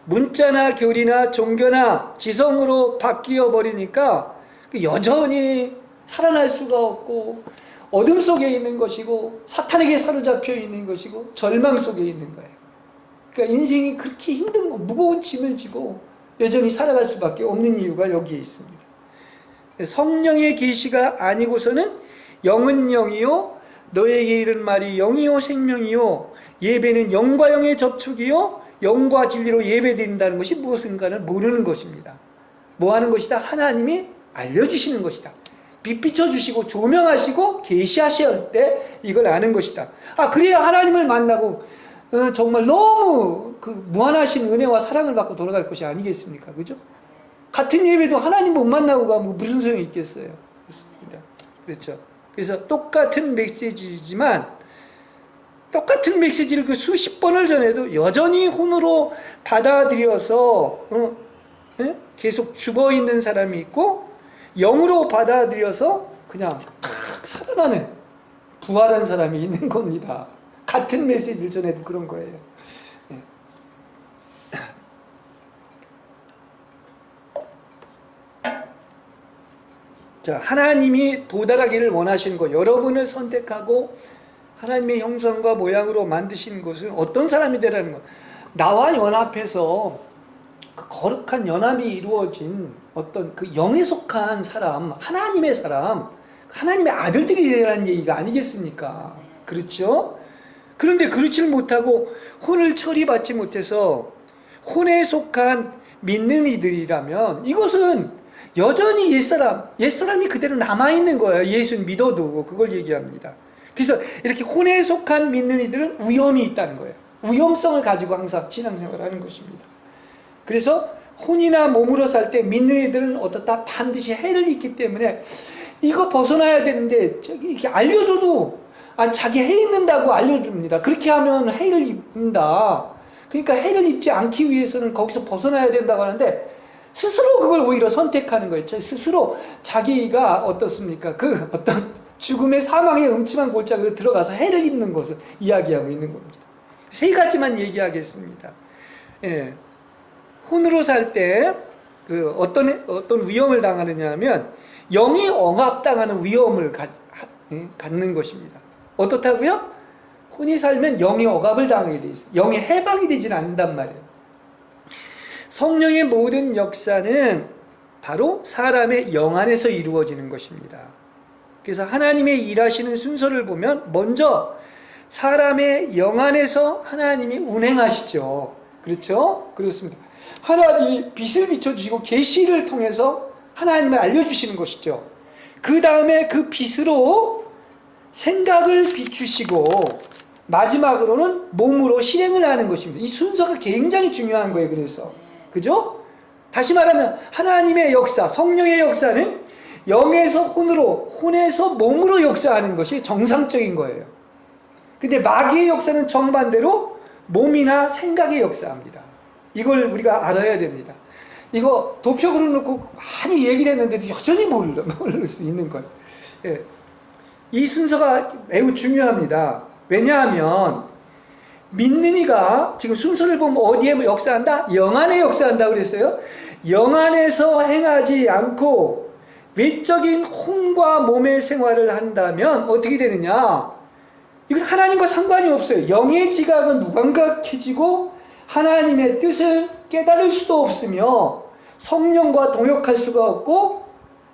문자나 교리나 종교나 지성으로 바뀌어 버리니까 여전히 살아날 수가 없고 어둠 속에 있는 것이고 사탄에게 사로잡혀 있는 것이고 절망 속에 있는 거예요. 그러니까 인생이 그렇게 힘든 거, 무거운 짐을 지고 여전히 살아갈 수밖에 없는 이유가 여기에 있습니다. 성령의 계시가 아니고서는 영은 영이요 너에게 이른 말이 영이요 생명이요 예배는 영과 영의 접촉이요 영과 진리로 예배드린다는 것이 무엇인가를 모르는 것입니다. 뭐 하는 것이다? 하나님이 알려주시는 것이다. 빛 비춰주시고 조명하시고 계시하실 때 이걸 아는 것이다. 그래야 하나님을 만나고 정말 너무 그 무한하신 은혜와 사랑을 받고 돌아갈 것이 아니겠습니까? 그죠? 같은 예배도 하나님 못 만나고 가면 무슨 소용이 있겠어요? 그렇습니다. 그렇죠. 그래서 똑같은 메시지지만 똑같은 메시지를 그 수십 번을 전해도 여전히 혼으로 받아들여서 계속 죽어 있는 사람이 있고 영으로 받아들여서 그냥 탁 살아나는 부활한 사람이 있는 겁니다. 같은 메시지를 전해도 그런 거예요. 자, 하나님이 도달하기를 원하시는 것, 여러분을 선택하고 하나님의 형상과 모양으로 만드신 것은 어떤 사람이 되라는 것. 나와 연합해서 그 거룩한 연합이 이루어진 어떤 그 영에 속한 사람, 하나님의 사람, 하나님의 아들들이 되라는 얘기가 아니겠습니까? 그렇죠? 그런데 그렇지를 못하고 혼을 처리받지 못해서 혼에 속한 믿는 이들이라면 이것은 여전히 옛사람이 그대로 남아있는 거예요. 예수는 믿어도 그걸 얘기합니다. 그래서 이렇게 혼에 속한 믿는 이들은 위험이 있다는 거예요. 위험성을 가지고 항상 신앙생활을 하는 것입니다. 그래서 혼이나 몸으로 살 때 믿는 이들은 어떻다 반드시 해를 입기 때문에 이거 벗어나야 되는데 이렇게 알려줘도 자기 해 입는다고 알려줍니다. 그렇게 하면 해를 입는다. 그러니까 해를 입지 않기 위해서는 거기서 벗어나야 된다고 하는데 스스로 그걸 오히려 선택하는 거예요. 스스로 자기가 어떻습니까? 그 어떤 죽음의 사망의 음침한 골짜기로 들어가서 해를 입는 것을 이야기하고 있는 겁니다. 세 가지만 얘기하겠습니다. 예. 혼으로 살 때 그 어떤 위험을 당하느냐 하면 영이 억압당하는 위험을 갖는 것입니다. 어떻다고요? 혼이 살면 영이 억압을 당하게 돼 있어요. 영이 해방이 되지는 않는단 말이에요. 성령의 모든 역사는 바로 사람의 영 안에서 이루어지는 것입니다. 그래서 하나님의 일하시는 순서를 보면 먼저 사람의 영 안에서 하나님이 운행하시죠. 그렇죠? 그렇습니다. 하나님이 빛을 비춰주시고 계시를 통해서 하나님을 알려주시는 것이죠. 그 다음에 그 빛으로 생각을 비추시고 마지막으로는 몸으로 실행을 하는 것입니다. 이 순서가 굉장히 중요한 거예요. 그래서 그죠? 다시 말하면 하나님의 역사, 성령의 역사는 영에서 혼으로, 혼에서 몸으로 역사하는 것이 정상적인 거예요. 근데 마귀의 역사는 정반대로 몸이나 생각의 역사합니다. 이걸 우리가 알아야 됩니다. 이거 도표 그려놓고 많이 얘기를 했는데도 여전히 모를 수 있는 거예요. 예. 이 순서가 매우 중요합니다. 왜냐하면 믿는 이가 지금 순서를 보면 어디에 역사한다? 영 안에 역사한다 그랬어요. 영 안에서 행하지 않고 외적인 혼과 몸의 생활을 한다면 어떻게 되느냐? 이것은 하나님과 상관이 없어요. 영의 지각은 무감각해지고 하나님의 뜻을 깨달을 수도 없으며 성령과 동역할 수가 없고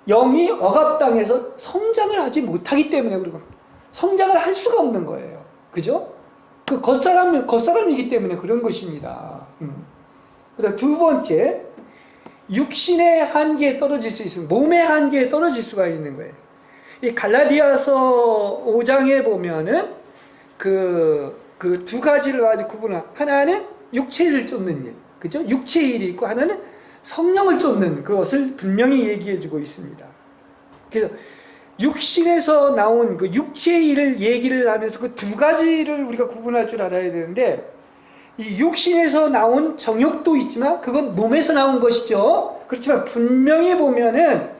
영이 억압당해서 성장을 하지 못하기 때문에 그런 겁니다. 성장을 할 수가 없는 거예요. 그죠? 그 겉사람이기 때문에 그런 것입니다. 그다음 두 번째, 육신의 한계에 떨어질 수 있습니다. 몸의 한계에 떨어질 수가 있는 거예요. 이 갈라디아서 5장에 보면은 그 두 가지를 아주 구분한, 하나는 육체를 쫓는 일, 그죠? 육체의 일이 있고, 하나는 성령을 쫓는 그것을 분명히 얘기해주고 있습니다. 그래서 육신에서 나온 그 육체의 일을 얘기를 하면서 그 두 가지를 우리가 구분할 줄 알아야 되는데, 이 육신에서 나온 정욕도 있지만 그건 몸에서 나온 것이죠. 그렇지만 분명히 보면은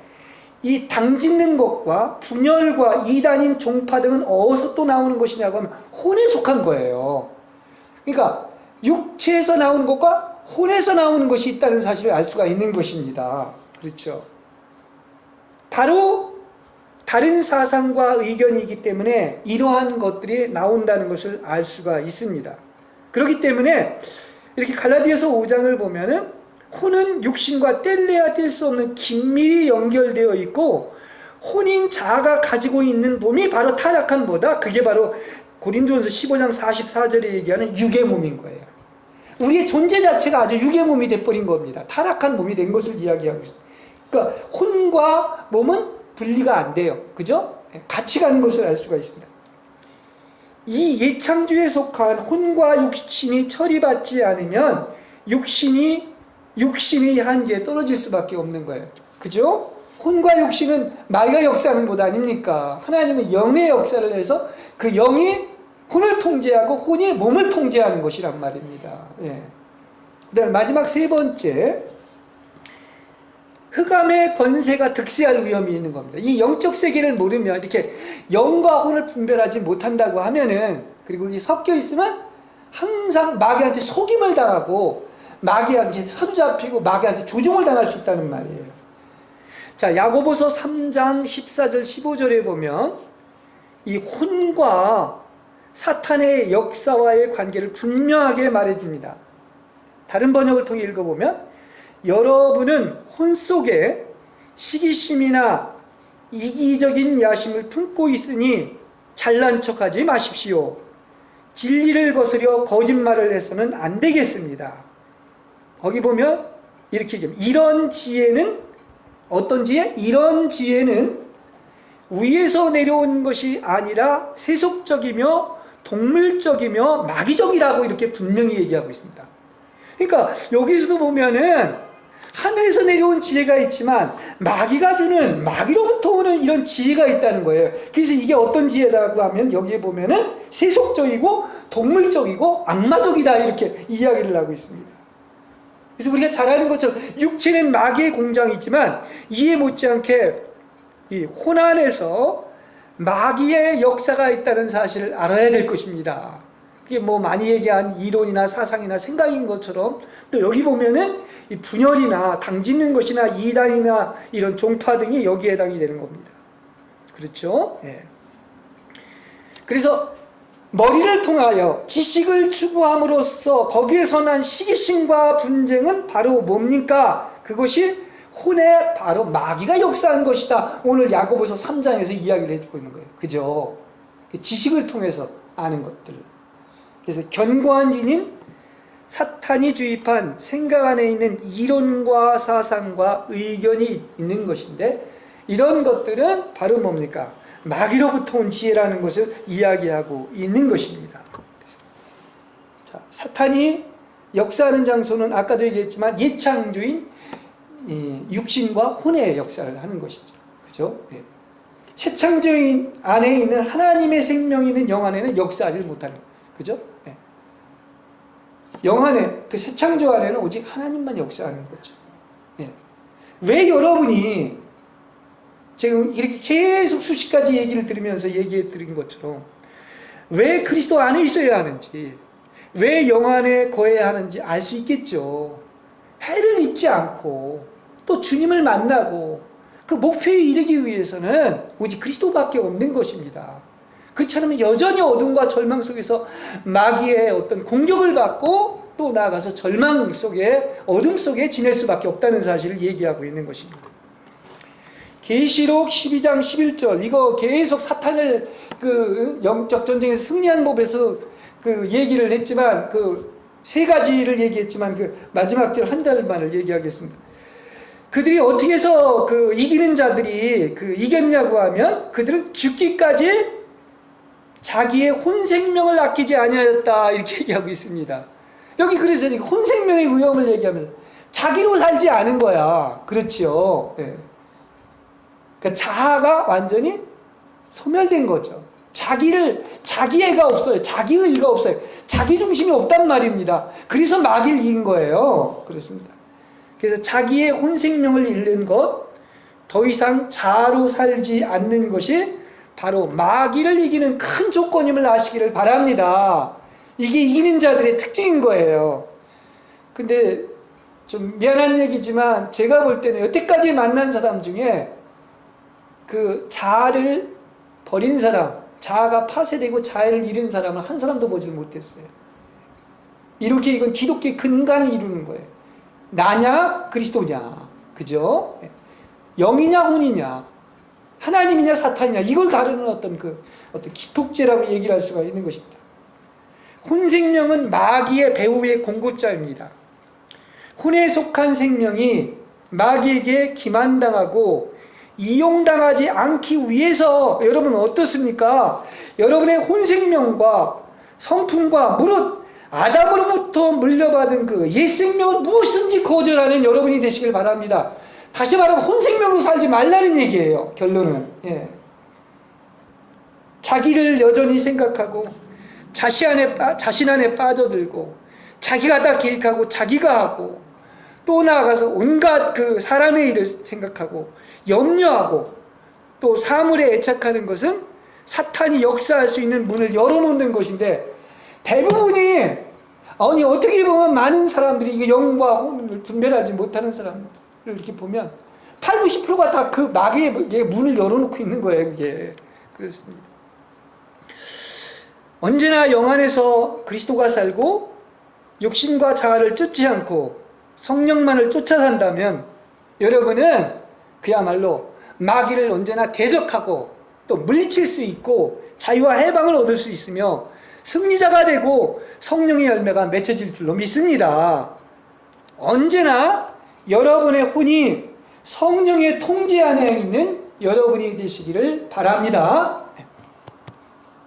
이 당짓는 것과 분열과 이단인 종파 등은 어디서 또 나오는 것이냐고 하면 혼에 속한 거예요. 그러니까 육체에서 나오는 것과 혼에서 나오는 것이 있다는 사실을 알 수가 있는 것입니다. 그렇죠. 바로 다른 사상과 의견이기 때문에 이러한 것들이 나온다는 것을 알 수가 있습니다. 그렇기 때문에 이렇게 갈라디아서 5장을 보면은 혼은 육신과 뗄래야 뗄 수 없는 긴밀히 연결되어 있고, 혼인 자아가 가지고 있는 몸이 바로 타락한 뭐다? 그게 바로 고린도전서 15장 44절에 얘기하는 육의 몸인 거예요. 우리의 존재 자체가 아주 육의 몸이 돼버린 겁니다. 타락한 몸이 된 것을 이야기하고 있습니다. 그러니까 혼과 몸은 분리가 안 돼요. 그죠? 같이 가는 것을 알 수가 있습니다. 이 예창주에 속한 혼과 육신이 처리받지 않으면 육신의 한계에 떨어질 수밖에 없는 거예요. 그죠? 혼과 육신은 마귀가 역사하는 것 아닙니까? 하나님은 영의 역사를 해서 그 영이 혼을 통제하고 혼이 몸을 통제하는 것이란 말입니다. 예. 그다음에 마지막 세 번째, 흑암의 권세가 득세할 위험이 있는 겁니다. 이 영적 세계를 모르면 이렇게 영과 혼을 분별하지 못한다고 하면은, 그리고 이게 섞여 있으면 항상 마귀한테 속임을 당하고 마귀한테 사로잡히고 마귀한테 조종을 당할 수 있다는 말이에요. 자, 야고보서 3장 14절 15절에 보면 이 혼과 사탄의 역사와의 관계를 분명하게 말해줍니다. 다른 번역을 통해 읽어보면, 여러분은 혼 속에 시기심이나 이기적인 야심을 품고 있으니 잘난 척하지 마십시오. 진리를 거스려 거짓말을 해서는 안 되겠습니다. 거기 보면 이렇게 얘기합니다. 이런 지혜는 어떤 지혜? 이런 지혜는 위에서 내려온 것이 아니라 세속적이며 동물적이며 마귀적이라고 이렇게 분명히 얘기하고 있습니다. 그러니까 여기서도 보면은 하늘에서 내려온 지혜가 있지만 마귀가 주는, 마귀로부터 오는 이런 지혜가 있다는 거예요. 그래서 이게 어떤 지혜라고 하면 여기에 보면은 세속적이고 동물적이고 악마적이다 이렇게 이야기를 하고 있습니다. 그래서 우리가 잘 아는 것처럼 육체는 마귀의 공장이 있지만 이에 못지않게 이 혼 안에서 마귀의 역사가 있다는 사실을 알아야 될 것입니다. 그게 뭐 많이 얘기한 이론이나 사상이나 생각인 것처럼, 또 여기 보면은 이 분열이나 당짓는 것이나 이단이나 이런 종파 등이 여기에 해당이 되는 겁니다. 그렇죠? 예. 그래서 머리를 통하여 지식을 추구함으로써 거기에서 난 시기심과 분쟁은 바로 뭡니까? 그것이 혼에 바로 마귀가 역사한 것이다. 오늘 야고보서 3장에서 이야기를 해주고 있는 거예요. 그죠? 지식을 통해서 아는 것들. 그래서 견고한 진인 사탄이 주입한 생각 안에 있는 이론과 사상과 의견이 있는 것인데, 이런 것들은 바로 뭡니까? 마귀로부터 온 지혜라는 것을 이야기하고 있는 것입니다. 자, 사탄이 역사하는 장소는 아까도 얘기했지만 예창주인 육신과 혼의 역사를 하는 것이죠. 그죠? 네. 새 창조인 안에 있는 하나님의 생명이 있는 영 안에는 역사하지 못하는 거예요. 그죠? 네. 영 안에, 그 새 창조 안에는 오직 하나님만 역사하는 거죠. 네. 왜 여러분이 지금 이렇게 계속 수십 가지 얘기를 들으면서 얘기해 드린 것처럼 왜 그리스도 안에 있어야 하는지, 왜 영 안에 거해야 하는지 알 수 있겠죠. 해를 입지 않고 또 주님을 만나고 그 목표에 이르기 위해서는 오직 그리스도밖에 없는 것입니다. 그렇지 않으면 여전히 어둠과 절망 속에서 마귀의 어떤 공격을 받고 또 나아가서 절망 속에, 어둠 속에 지낼 수밖에 없다는 사실을 얘기하고 있는 것입니다. 계시록 12장 11절 이거 계속 사탄을 그 영적 전쟁에서 승리한 법에서 그 얘기를 했지만 그 세 가지를 얘기했지만 그 마지막 절 한 달만을 얘기하겠습니다. 그들이 어떻게 해서 그 이기는 자들이 그 이겼냐고 하면 그들은 죽기까지 자기의 혼생명을 아끼지 아니하였다 이렇게 얘기하고 있습니다. 여기 그래서 혼생명의 위험을 얘기하면서 자기로 살지 않은 거야. 그렇지요. 예. 그러니까 자아가 완전히 소멸된 거죠. 자기애가 없어요. 자기의가 없어요. 자기 중심이 없단 말입니다. 그래서 마귀를 이긴 거예요. 그렇습니다. 그래서 자기의 혼생명을 잃는 것, 더 이상 자아로 살지 않는 것이 바로 마귀를 이기는 큰 조건임을 아시기를 바랍니다. 이게 이기는 자들의 특징인 거예요. 근데 좀 미안한 얘기지만 제가 볼 때는 여태까지 만난 사람 중에 그 자아를 버린 사람, 자아가 파쇄되고 자아를 잃은 사람을 한 사람도 보질 못했어요. 이렇게 이건 기독교의 근간을 이루는 거예요. 나냐 그리스도냐, 그죠? 영이냐 혼이냐, 하나님이냐 사탄이냐, 이걸 다루는 어떤 기폭제라고 얘기를 할 수가 있는 것입니다. 혼생명은 마귀의 배후의 공급자입니다. 혼에 속한 생명이 마귀에게 기만당하고 이용당하지 않기 위해서 여러분 어떻습니까? 여러분의 혼생명과 성품과 무릇 아담으로부터 물려받은 그 옛생명은 무엇인지 거절하는 여러분이 되시길 바랍니다. 다시 말하면 혼생명으로 살지 말라는 얘기예요. 결론은. 예. 자기를 여전히 생각하고 자신 안에 빠져들고 자기가 다 계획하고 자기가 하고 또 나아가서 온갖 그 사람의 일을 생각하고 염려하고 또 사물에 애착하는 것은 사탄이 역사할 수 있는 문을 열어놓는 것인데, 대부분이 아니 어떻게 보면 많은 사람들이 이게 영과 혼을 분별하지 못하는 사람을 이렇게 보면 8, 90%가 다 그 마귀의 문을 열어놓고 있는 거예요. 그게 그렇습니다. 언제나 영 안에서 그리스도가 살고 욕심과 자아를 쫓지 않고 성령만을 쫓아 산다면 여러분은 그야말로 마귀를 언제나 대적하고 또 물리칠 수 있고 자유와 해방을 얻을 수 있으며 승리자가 되고 성령의 열매가 맺혀질 줄로 믿습니다. 언제나 여러분의 혼이 성령의 통제 안에 있는 여러분이 되시기를 바랍니다.